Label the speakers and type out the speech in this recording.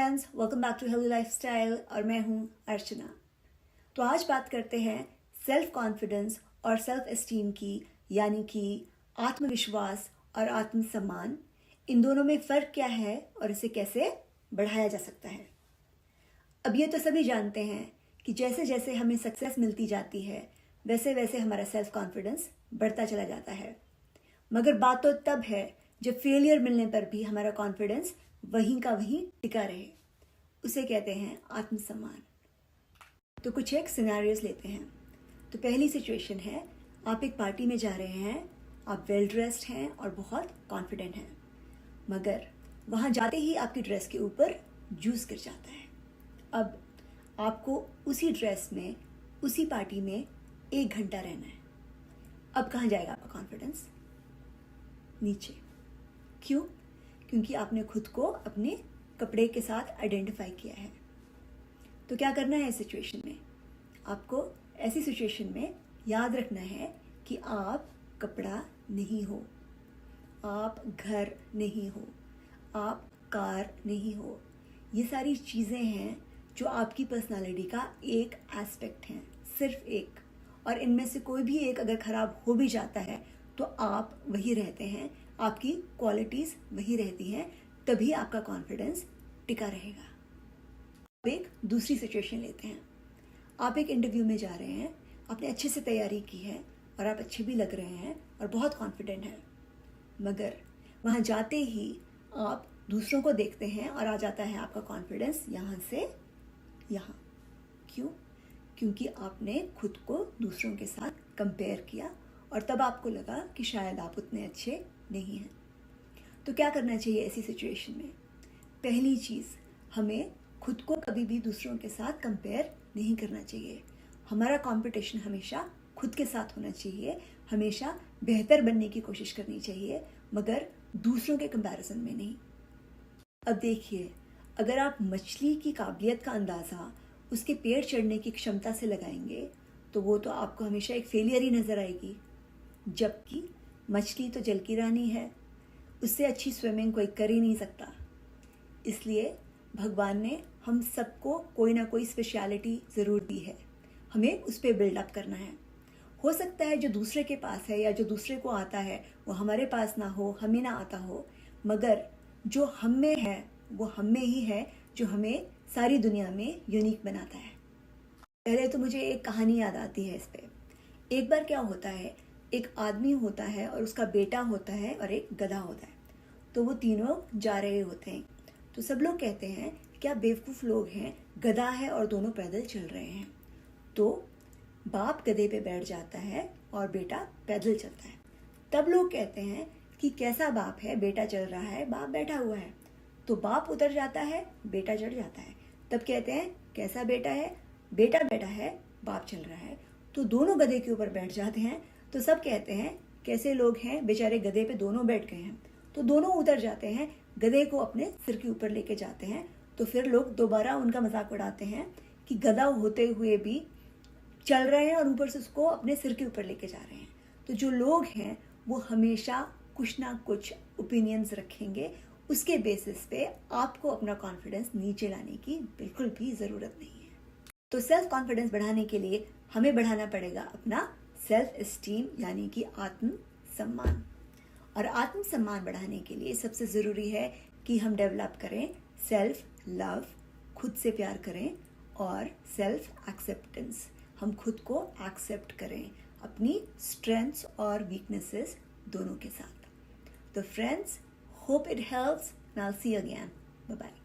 Speaker 1: Friends, welcome back to healthy lifestyle और मैं हूं अर्चना। तो आज बात करते हैं सेल्फ कॉन्फिडेंस और सेल्फ एस्टीम की, यानी कि आत्मविश्वास और आत्मसम्मान। इन दोनों में फ़र्क क्या है और इसे कैसे बढ़ाया जा सकता है। अब ये तो सभी जानते हैं कि जैसे जैसे हमें सक्सेस मिलती जाती है वैसे वैसे हमारा सेल्फ कॉन्फिडेंस बढ़ता चला जाता है। मगर बात तो तब है जब फेलियर मिलने पर भी हमारा कॉन्फिडेंस वहीं का वहीं टिका रहे। उसे कहते हैं आत्मसम्मान। तो कुछ एक सिनेरियोस लेते हैं। तो पहली सिचुएशन है, आप एक पार्टी में जा रहे हैं, आप वेल ड्रेस्ड हैं और बहुत कॉन्फिडेंट हैं, मगर वहाँ जाते ही आपकी ड्रेस के ऊपर जूस गिर जाता है। अब आपको उसी ड्रेस में उसी पार्टी में 1 घंटा रहना है। अब कहाँ जाएगा आपका कॉन्फिडेंस? नीचे। क्यों? क्योंकि आपने खुद को अपने कपड़े के साथ आइडेंटिफाई किया है। तो क्या करना है इस सिचुएशन में? आपको ऐसी सिचुएशन में याद रखना है कि आप कपड़ा नहीं हो, आप घर नहीं हो, आप कार नहीं हो। ये सारी चीज़ें हैं जो आपकी पर्सनालिटी का एक एस्पेक्ट हैं, सिर्फ एक। और इनमें से कोई भी एक अगर ख़राब हो भी जाता है तो आप वही रहते हैं, आपकी क्वालिटीज़ वही रहती हैं, तभी आपका कॉन्फिडेंस टिका रहेगा। अब एक दूसरी सिचुएशन लेते हैं। आप एक इंटरव्यू में जा रहे हैं, आपने अच्छे से तैयारी की है और आप अच्छे भी लग रहे हैं और बहुत कॉन्फिडेंट हैं, मगर वहाँ जाते ही आप दूसरों को देखते हैं और आ जाता है आपका कॉन्फिडेंस यहाँ से यहाँ। क्यों? क्योंकि आपने खुद को दूसरों के साथ कंपेयर किया और तब आपको लगा कि शायद आप उतने अच्छे नहीं हैं। तो क्या करना चाहिए ऐसी सिचुएशन में? पहली चीज़, हमें खुद को कभी भी दूसरों के साथ कंपेयर नहीं करना चाहिए। हमारा कंपटीशन हमेशा खुद के साथ होना चाहिए, हमेशा बेहतर बनने की कोशिश करनी चाहिए, मगर दूसरों के कंपैरिजन में नहीं। अब देखिए, अगर आप मछली की काबिलियत का अंदाज़ा उसके पेड़ चढ़ने की क्षमता से लगाएंगे तो वो तो आपको हमेशा एक फेलियर ही नज़र आएगी। जबकि मछली तो जल की रानी है, उससे अच्छी स्विमिंग कोई कर ही नहीं सकता। इसलिए भगवान ने हम सबको कोई ना कोई स्पेशलिटी ज़रूर दी है, हमें उस पर बिल्डअप करना है। हो सकता है जो दूसरे के पास है या जो दूसरे को आता है वो हमारे पास ना हो, हमें ना आता हो, मगर जो हम में है वो हम में ही है जो हमें सारी दुनिया में यूनिक बनाता है। पहले तो मुझे एक कहानी याद आती है इस पर। एक बार क्या होता है, एक आदमी होता है और उसका बेटा होता है और एक गधा होता है। तो वो तीनों जा रहे होते हैं। तो सब लोग कहते हैं क्या बेवकूफ़ लोग हैं, गधा है और दोनों पैदल चल रहे हैं। तो बाप गधे पे बैठ जाता है और बेटा पैदल चलता है। तब लोग कहते हैं कि कैसा बाप है, बेटा चल रहा है, बाप बैठा हुआ है। तो बाप उतर जाता है, बेटा चढ़ जाता है। तब कहते हैं कैसा बेटा है, बेटा बैठा है, बाप चल रहा है। तो दोनों गधे के ऊपर बैठ जाते हैं। तो सब कहते हैं कैसे लोग हैं, बेचारे गधे पे दोनों बैठ गए हैं। तो दोनों उतर जाते हैं, गधे को अपने सिर के ऊपर लेके जाते हैं। तो फिर लोग दोबारा उनका मजाक उड़ाते हैं कि गधा होते हुए भी चल रहे हैं और ऊपर से उसको अपने सिर के ऊपर लेके जा रहे हैं। तो जो लोग हैं वो हमेशा कुछ ना कुछ ओपिनियंस रखेंगे, उसके बेसिस पे आपको अपना कॉन्फिडेंस नीचे लाने की बिल्कुल भी ज़रूरत नहीं है। तो सेल्फ कॉन्फिडेंस बढ़ाने के लिए हमें बढ़ाना पड़ेगा अपना सेल्फ एस्टीम, यानी कि आत्मसम्मान। और आत्मसम्मान बढ़ाने के लिए सबसे ज़रूरी है कि हम डेवलप करें सेल्फ लव, खुद से प्यार करें, और सेल्फ एक्सेप्टेंस, हम खुद को एक्सेप्ट करें अपनी स्ट्रेंथ्स और वीकनेसेस दोनों के साथ। तो friends, hope it helps and I'll see you again. Bye-bye.